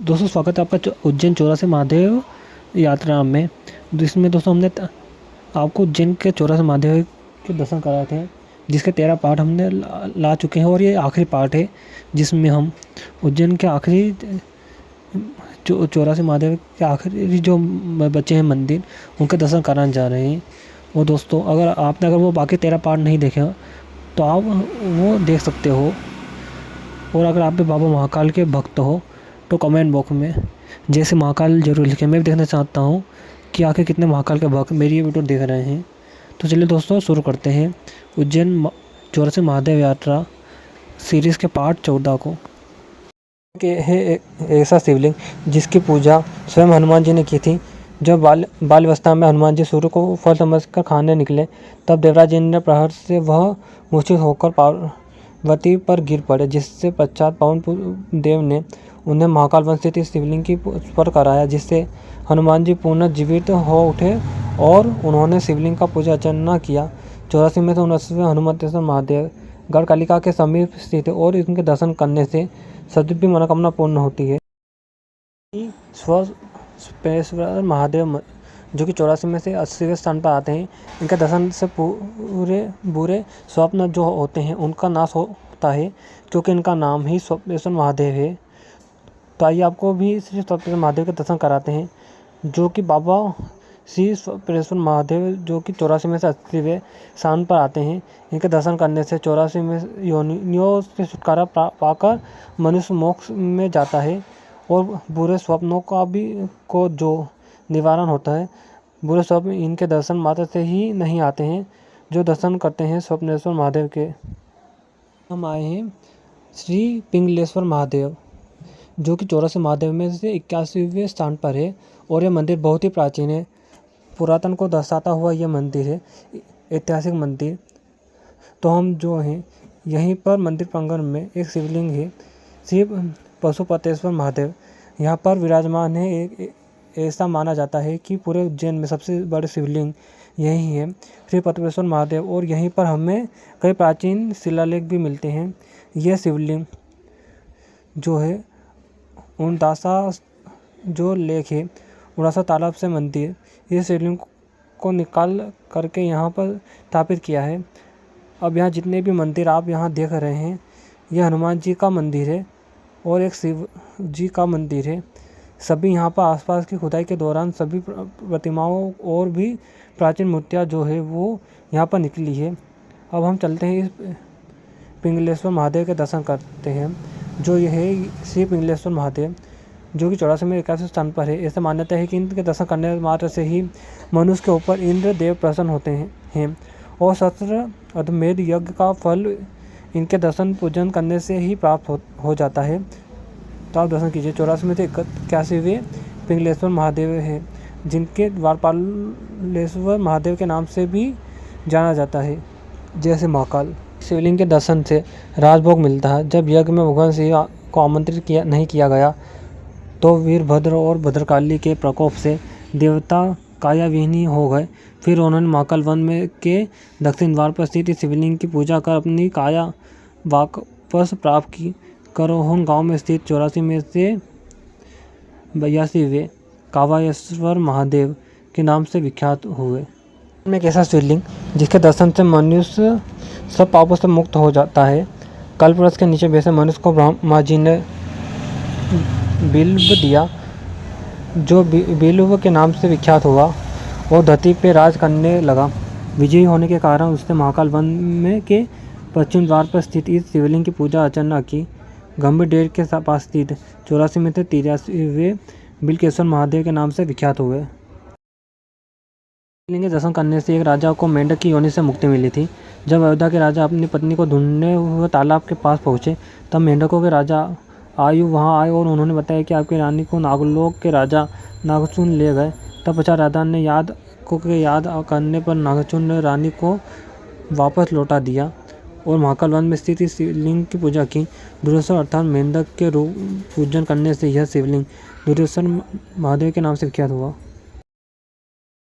दोस्तों स्वागत है आपका उज्जैन चौरासी महादेव यात्रा में। जिसमें दोस्तों हमने आपको उज्जैन के चौरासी महादेव के दर्शन कराए थे, जिसके 13 पार्ट हमने ला चुके हैं और ये आखिरी पार्ट है जिसमें हम उज्जैन के आखिरी चौरासी महादेव के आखिरी जो बचे हैं मंदिर, उनके दर्शन कराने जा रहे हैं। वो दोस्तों अगर वो बाकी 13 पार्ट नहीं देखे तो आप वो देख सकते हो। और अगर आप भी बाबा महाकाल के भक्त हो तो कमेंट बॉक्स में जैसे महाकाल जरूर लिखें। मैं भी देखना चाहता हूँ कि आखिर कितने महाकाल के भक्त मेरी ये वीडियो देख रहे हैं। तो चलिए दोस्तों शुरू करते हैं उज्जैन चौरासी महादेव यात्रा सीरीज़ के पार्ट 14 को। कि है ऐसा शिवलिंग जिसकी पूजा स्वयं हनुमान जी ने की थी। जब बाल अवस्था में हनुमान जी सूर्य को फल समझकर खाने निकले, तब देवराज इंद्र प्रहर से वह मूर्छित होकर पार्वती पर गिर पड़े, जिससे पश्चात पवन देव ने उन्हें महाकाल वन स्थित शिवलिंग की स्पर्श कराया, जिससे हनुमान जी पुनः जीवित हो उठे और उन्होंने शिवलिंग का पूजा अर्चना किया। 84 में से 79वें हनुमंतेश्वर महादेव गढ़कालिका के समीप स्थित है और इनके दर्शन करने से सभी भी मनोकामना पूर्ण होती है। स्वस्पेश्वर महादेव जो कि 84 में से 80वें स्थान पर आते हैं, इनके दर्शन से पूरे बुरे स्वप्न जो होते हैं उनका नाश होता है, क्योंकि इनका नाम ही स्वप्नेश्वर महादेव है। तो आइए आपको भी श्री स्वप्नेश्वर महादेव के दर्शन कराते हैं, जो कि बाबा श्री स्वप्नेश्वर महादेव जो कि 84 में से 80वें स्थान पर आते हैं। इनके दर्शन करने से 84 में योनियों से छुटकारा पाकर मनुष्य मोक्ष में जाता है और बुरे स्वप्नों का भी को जो निवारण होता है। बुरे स्वप्न इनके दर्शन मात्र से ही नहीं आते हैं जो दर्शन करते हैं स्वप्नेश्वर महादेव के। हम आए हैं श्री पिंगलेश्वर महादेव जो कि 84 महादेव में से 81वें स्थान पर है और यह मंदिर बहुत ही प्राचीन है। पुरातन को दर्शाता हुआ यह मंदिर है, ऐतिहासिक मंदिर। तो हम जो हैं यहीं पर मंदिर प्रांगण में एक शिवलिंग है, श्री पशुपतेश्वर महादेव यहाँ पर विराजमान है। एक ऐसा माना जाता है कि पूरे उज्जैन में सबसे बड़े शिवलिंग यही है, श्री पशुपतेश्वर महादेव। और यहीं पर हमें कई प्राचीन शिलालेख भी मिलते हैं। यह शिवलिंग जो है उनदासा जो लेख है, उड़ासा तालाब से मंदिर, इस शिवलिंग को निकाल करके यहाँ पर स्थापित किया है। अब यहाँ जितने भी मंदिर आप यहाँ देख रहे हैं, यह हनुमान जी का मंदिर है और एक शिव जी का मंदिर है। सभी यहाँ पर आसपास की खुदाई के दौरान सभी प्रतिमाओं और भी प्राचीन मूर्तियाँ जो है वो यहाँ पर निकली है। अब हम चलते हैं इस पिंगलेश्वर महादेव के दर्शन करते हैं, जो ये है श्री पिंगलेश्वर महादेव जो कि 84 में 81वें स्थान पर है। ऐसा मान्यता है कि इनके दर्शन करने मात्र से ही मनुष्य के ऊपर इंद्र देव प्रसन्न होते हैं और सहस्त्र अश्वमेध यज्ञ का फल इनके दर्शन पूजन करने से ही प्राप्त हो जाता है। तो आप दर्शन कीजिए। 84 में से 81वें पिंगलेश्वर महादेव है, जिनके द्वारपालेश्वर महादेव के नाम से भी जाना जाता है, जैसे महाकाल। शिवलिंग के दर्शन से राजभोग मिलता है। जब यज्ञ में भगवान शिव को आमंत्रित नहीं किया गया तो वीरभद्र और भद्रकाली के प्रकोप से देवता कायाविहीन हो गए। फिर उन्होंने महाकाल वन में के दक्षिण द्वार पर स्थित शिवलिंग की पूजा कर अपनी काया वापस प्राप्त की। करोहन गांव में स्थित 84 में से 82वें कावायेश्वर महादेव के नाम से विख्यात हुए। में एक ऐसा शिवलिंग जिसके दर्शन से मनुष्य सब पापों से मुक्त हो जाता है। कल्पवृक्ष के नीचे बैसे मनुष्य को ब्रह्मा जी ने बिल्व दिया, जो बिल्व के नाम से विख्यात हुआ और धरती पे राज करने लगा। विजयी होने के कारण उसने महाकाल वन में के पश्चिम द्वार पर स्थित इस शिवलिंग की पूजा अर्चना की। गंभीर डेर के पास स्थित 84 में से 83वें बिलकेश्वर महादेव के नाम से विख्यात हुए। शिवलिंग के दर्शन करने से एक राजा को मेंढक की योनि से मुक्ति मिली थी। जब अयोध्या के राजा अपनी पत्नी को ढूंढने हुए तालाब के पास पहुँचे, तब मेंढकों के राजा आयु वहां आए और उन्होंने बताया कि आपकी रानी को नागलोक के राजा नागचुन ले गए। तब पश्चात राजा ने याद करने पर नागचुन ने रानी को वापस लौटा दिया और महाकाल वन में स्थित इस शिवलिंग की पूजा की। दुर्योधन अर्थात मेंढक के रूप पूजन करने से यह शिवलिंग दुर्योधन महादेव के नाम से विख्यात हुआ।